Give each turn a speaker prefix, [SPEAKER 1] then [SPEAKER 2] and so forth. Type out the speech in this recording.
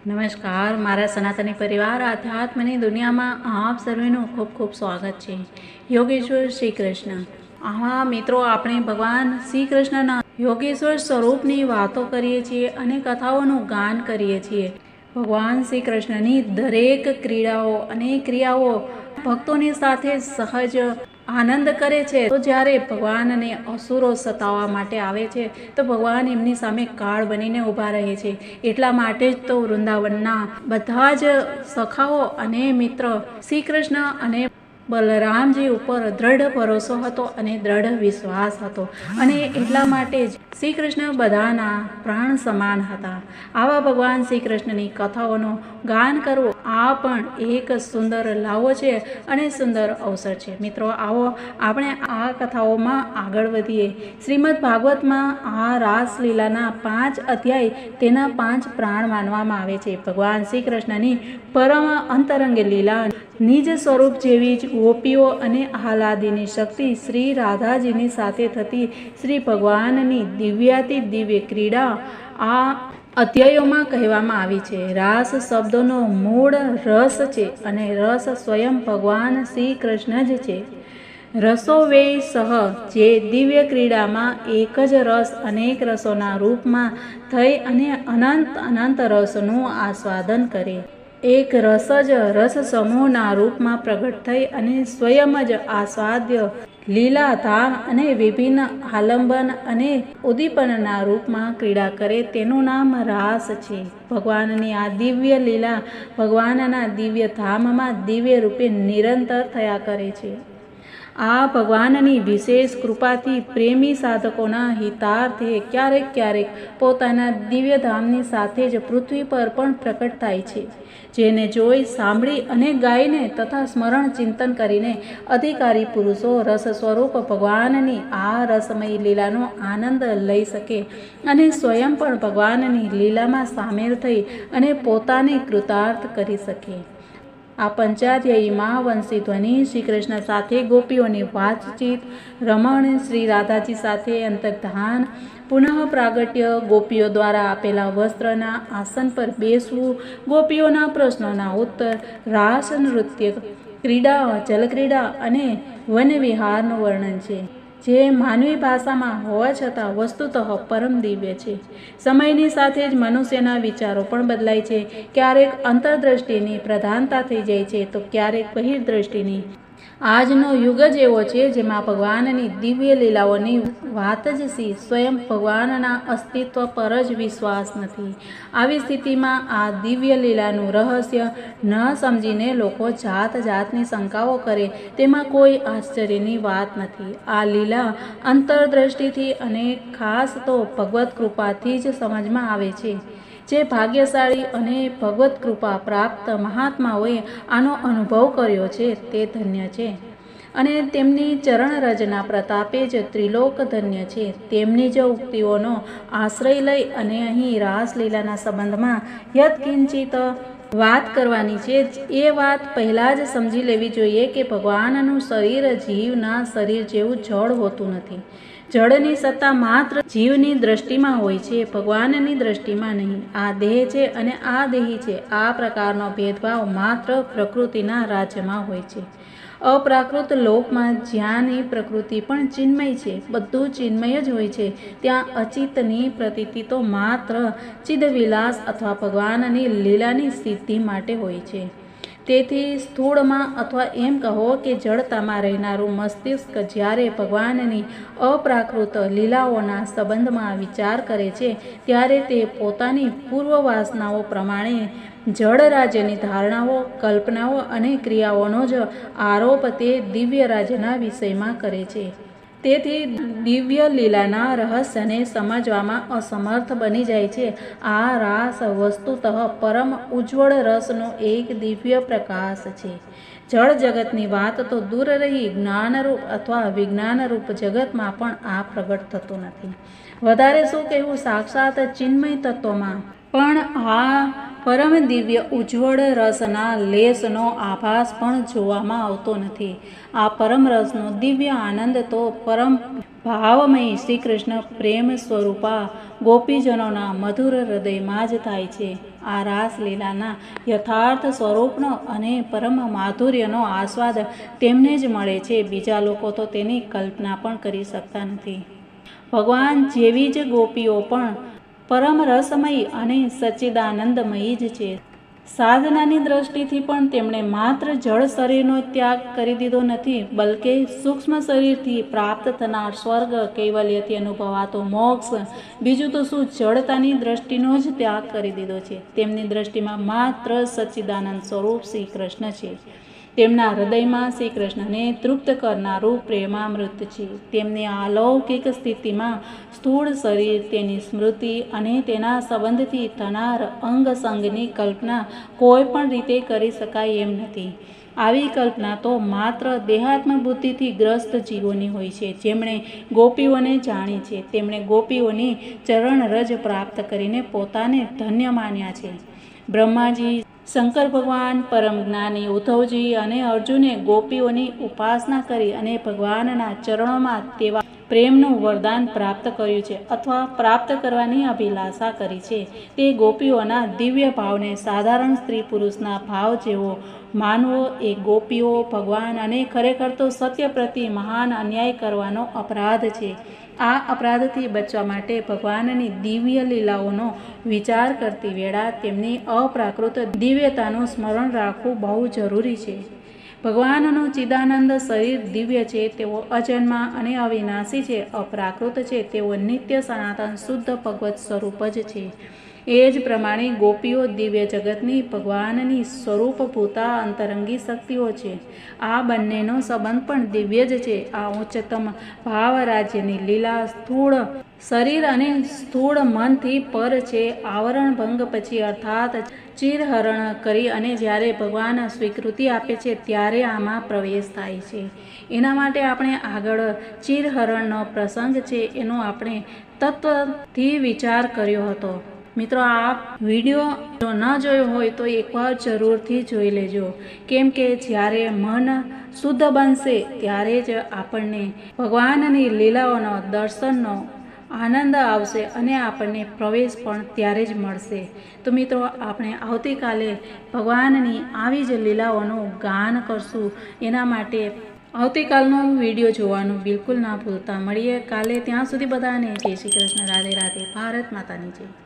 [SPEAKER 1] નમસ્કાર, મારા સનાતની પરિવાર આધ્યાત્મની દુનિયામાં આપ સર્વેનું ખૂબ ખૂબ સ્વાગત છે. યોગેશ્વર શ્રી કૃષ્ણ. મિત્રો, આપણે ભગવાન શ્રી કૃષ્ણના યોગેશ્વર સ્વરૂપની વાતો કરીએ છીએ અને કથાઓનું ગાન કરીએ છીએ. ભગવાન શ્રી કૃષ્ણની દરેક ક્રીડાઓ અને ક્રિયાઓ ભક્તોની સાથે સહજ આનંદ કરે છે. તો જ્યારે ભગવાનને અસુરો સતાવવા માટે આવે છે તો ભગવાન એમની સામે કાળ બનીને ઊભા રહે છે. એટલા માટે જ તો વૃંદાવનના બધા જ સખાઓ અને મિત્ર શ્રી કૃષ્ણ અને બલરામજી ઉપર દ્રઢ ભરોસો હતો અને દ્રઢ વિશ્વાસ હતો, અને એટલા માટે જ શ્રી કૃષ્ણ બધાના પ્રાણ સમાન હતા. આવા ભગવાન શ્રી કૃષ્ણની કથાઓનું ગાન કરવું આ પણ એક સુંદર લાવો છે અને સુંદર અવસર છે. મિત્રો, આવો આપણે આ કથાઓમાં આગળ વધીએ. શ્રીમદ ભાગવતમાં આ રાસલીલાના 5 અધ્યાય તેના 5 પ્રાણ માનવામાં આવે છે. ભગવાન શ્રી કૃષ્ણની પરમ અંતરંગ લીલા, નિજ સ્વરૂપ જેવી જ ગોપીઓ અને આહલાદીની શક્તિ, શ્રી રાધાજીની સાથે થતી શ્રી ભગવાનની દિવ્યાતિ દિવ્ય ક્રીડા આ અધ્યાયોમાં કહેવામાં આવી છે. રાસ શબ્દનો મૂળ રસ છે અને રસ સ્વયં ભગવાન શ્રી કૃષ્ણ જ છે. રસો વેય સહ, જે દિવ્ય ક્રીડામાં એક જ રસ અનેક રસોના રૂપમાં થઈ અને અનંત અનંત રસનું આસ્વાદન કરે. એક રસ જ રસ સમૂહના રૂપમાં પ્રગટ થઈ અને સ્વયં જ આસ્વાદ્ય લીલા ધામ અને વિભિન્ન આલંબન અને ઉદ્દીપનના રૂપમાં ક્રીડા કરે, તેનું નામ રાસ છે. ભગવાનની આ દિવ્ય લીલા ભગવાનના દિવ્ય ધામમાં દિવ્ય રૂપે નિરંતર થયા કરે છે. આ ભગવાનની વિશેષ કૃપાથી પ્રેમી સાધકોના હિતાર્થે ક્યારેક ક્યારેક પોતાના દિવ્ય ધામની સાથે જ પૃથ્વી પર પણ પ્રકટ થાય છે. જેને જોઈ, સાંભળી અને ગાઈને તથા સ્મરણ ચિંતન કરીને અધિકારી પુરુષો રસ સ્વરૂપ ભગવાનની આ રસમયી લીલાનો આનંદ લઈ શકે અને સ્વયં પણ ભગવાનની લીલામાં સામેલ થઈ અને પોતાને કૃતાર્થ કરી શકે. આ પંચાધ્યાયીમાં વંશી ધ્વનિ, શ્રી કૃષ્ણ સાથે ગોપીઓની વાતચીત, રમણ, શ્રી રાધાજી સાથે અંતર્ધાન, પુનઃ પ્રાગટ્ય, ગોપીઓ દ્વારા આપેલા વસ્ત્રના આસન પર બેસવું, ગોપીઓના પ્રશ્નોના ઉત્તર, રાસ નૃત્ય ક્રીડા, જલક્રીડા અને વનવિહારનું વર્ણન છે, જે માનવી ભાષામાં હોવા છતાં વસ્તુતઃ પરમ દિવ્ય છે. સમયની સાથે જ મનુષ્યના વિચારો પણ બદલાય છે. ક્યારેક અંતરદ્રષ્ટિની પ્રધાનતા થઈ જાય છે તો ક્યારેક બહિર્દ્રષ્ટિની. આજનો યુગ જ એવો છે જેમાં ભગવાનની દિવ્ય લીલાઓની વાત જ સી, સ્વયં ભગવાનના અસ્તિત્વ પર જ વિશ્વાસ નથી. આવી સ્થિતિમાં આ દિવ્ય લીલાનું રહસ્ય ન સમજીને લોકો જાત જાતની શંકાઓ કરે, તેમાં કોઈ આશ્ચર્યની વાત નથી. આ લીલા અંતરદ્રષ્ટિથી અને ખાસ તો ભગવત કૃપાથી જ સમજમાં આવે છે. જે ભાગ્યશાળી અને ભગવત કૃપા પ્રાપ્ત મહાત્માઓએ આનો અનુભવ કર્યો છે તે ધન્ય છે, અને તેમની ચરણરજના પ્રતાપે જ ત્રિલોક ધન્ય છે. તેમની જ ઉક્તિઓનો આશ્રય લઈ અને અહીં રાસલીલાના સંબંધમાં યત્કિંચિત વાત કરવાની છે. એ વાત પહેલાં જ સમજી લેવી જોઈએ કે ભગવાનનું શરીર જીવના શરીર જેવું જડ હોતું નથી. જળની સત્તા માત્ર જીવની દ્રષ્ટિમાં હોય છે, ભગવાનની દ્રષ્ટિમાં નહીં. આ દેહ છે અને આ દેહી છે. આ પ્રકારનો ભેદભાવ માત્ર પ્રકૃતિના રાજ્યમાં હોય છે. અપ્રાકૃત લોકમાં જ્યાંની પ્રકૃતિ પણ ચિન્મય છે, બધું ચિન્મય જ હોય છે, ત્યાં અચિતની પ્રતીતિ તો માત્ર ચિદવિલાસ અથવા ભગવાનની લીલાની સિદ્ધિ માટે હોય છે. તેથી સ્થૂળમાં અથવા એમ કહો કે જડતામાં રહેનારું મસ્તિષ્ક જ્યારે ભગવાનની અપ્રાકૃત લીલાઓના સંબંધમાં વિચાર કરે છે ત્યારે તે પોતાની પૂર્વ વાસનાઓ પ્રમાણે જડ રાજ્યની ધારણાઓ, કલ્પનાઓ અને ક્રિયાઓનો જ આરોપ તે દિવ્ય રાજ્યના વિષયમાં કરે છે. તેથી દિવ્ય લીલાના રહસ્યને સમજવામાં અસમર્થ બની જાય છે. આ રાસ વસ્તુતઃ પરમ ઉજ્જવળ રસનો એક દિવ્ય પ્રકાશ છે. જળ જગતની વાત તો દૂર રહી, જ્ઞાનરૂપ અથવા વિજ્ઞાનરૂપ જગતમાં પણ આ પ્રગટ થતું નથી. વધારે શું કહેવું, સાક્ષાત ચિન્મય તત્વમાં પણ આ પરમ દિવ્ય ઉજ્જવળ રસના લેશનો આભાસ પણ જોવામાં આવતો નથી. આ પરમ રસનો દિવ્ય આનંદ તો પરમ ભાવમય શ્રી કૃષ્ણ પ્રેમ સ્વરૂપા ગોપીજનોના મધુર હૃદયમાં જ થાય છે. આ રાસલીલાના યથાર્થ સ્વરૂપનો અને પરમ માધુર્યનો આસ્વાદ તેમને જ મળે છે. બીજા લોકો તો તેની કલ્પના પણ કરી શકતા નથી. ભગવાન જેવી જ ગોપીઓ પણ પરમ રસમયી અને સચ્ચિદાનંદમયી જ છે. સાધનાની દ્રષ્ટિથી પણ તેમણે માત્ર જળ શરીરનો ત્યાગ કરી દીધો નથી, બલકે સૂક્ષ્મ શરીરથી પ્રાપ્ત થનાર સ્વર્ગ, કૈવલ્યથી અનુભવાતો મોક્ષ, બીજું તો શું, જડતાની દ્રષ્ટિનો જ ત્યાગ કરી દીધો છે. તેમની દ્રષ્ટિમાં માત્ર સચ્ચિદાનંદ સ્વરૂપ શ્રી કૃષ્ણ છે. તેમના હૃદયમાં શ્રી કૃષ્ણને તૃપ્ત કરનારું પ્રેમામૃત છે. તેમની અલૌકિક સ્થિતિમાં સ્થૂળ શરીર, તેની સ્મૃતિ અને તેના સંબંધથી થનાર અંગસંગની કલ્પના કોઈ પણ રીતે કરી શકાય એમ નથી. આવી કલ્પના તો માત્ર દેહાત્મ બુદ્ધિથી ગ્રસ્ત જીવોની હોય છે. જેમણે ગોપીઓને જાણી છે, તેમણે ગોપીઓની ચરણરજ પ્રાપ્ત કરીને પોતાને ધન્ય માન્યા છે. બ્રહ્માજી, શંકર ભગવાન, પરમ જ્ઞાની ઉદ્ધવજી અને અર્જુને ગોપીઓની ઉપાસના કરી અને ભગવાનના ચરણોમાં તેવા પ્રેમનું વરદાન પ્રાપ્ત કર્યું છે અથવા પ્રાપ્ત કરવાની અભિલાષા કરી છે. તે ગોપીઓના દિવ્ય ભાવને સાધારણ સ્ત્રી પુરુષના ભાવ જેવો માનવો એ ગોપીઓ, ભગવાન અને ખરેખર તો સત્ય પ્રતિ મહાન અન્યાય કરવાનો અપરાધ છે. આ અપરાધથી બચવા માટે ભગવાનની દિવ્ય લીલાઓનો વિચાર કરતી વેળા તેમની અપ્રાકૃત દિવ્યતાનું સ્મરણ રાખવું બહુ જરૂરી છે. ભગવાનનું ચિદાનંદ શરીર દિવ્ય છે. તેઓ અજન્મા અને અવિનાશી છે, અપ્રાકૃત છે. તેઓ નિત્ય સનાતન શુદ્ધ ભગવત સ્વરૂપ જ છે. એ જ પ્રમાણે ગોપીઓ દિવ્ય જગતની ભગવાનની સ્વરૂપભૂતા અંતરંગી શક્તિઓ છે. આ બંનેનો સંબંધ પણ દિવ્ય જ છે. આ ઉચ્ચતમ ભાવ રાજ્યની લીલા સ્થૂળ શરીર અને સ્થૂળ મનથી પર છે. આવરણ ભંગ પછી અર્થાત ચિરહરણ કરી અને જ્યારે ભગવાન સ્વીકૃતિ આપે છે ત્યારે આમાં પ્રવેશ થાય છે. એના માટે આપણે આગળ ચિરહરણનો પ્રસંગ છે એનો આપણે તત્વથી વિચાર કર્યો હતો. મિત્રો, આ વિડીયો જો ન જોયો હોય તો એકવાર જરૂરથી જોઈ લેજો, કેમ કે જ્યારે મન શુદ્ધ બનશે ત્યારે જ આપણને ભગવાનની લીલાઓનો દર્શનનો આનંદ આવશે અને આપણને પ્રવેશ પણ ત્યારે જ મળશે. તો મિત્રો, આપણે આવતીકાલે ભગવાનની આવી જ લીલાઓનું ગાન કરશું. એના માટે આવતીકાલનો વિડીયો જોવાનું બિલકુલ ના ભૂલતા. મળીએ કાલે. ત્યાં સુધી બધાને જય શ્રી કૃષ્ણ. રાધે રાધે. ભારત માતાની જય.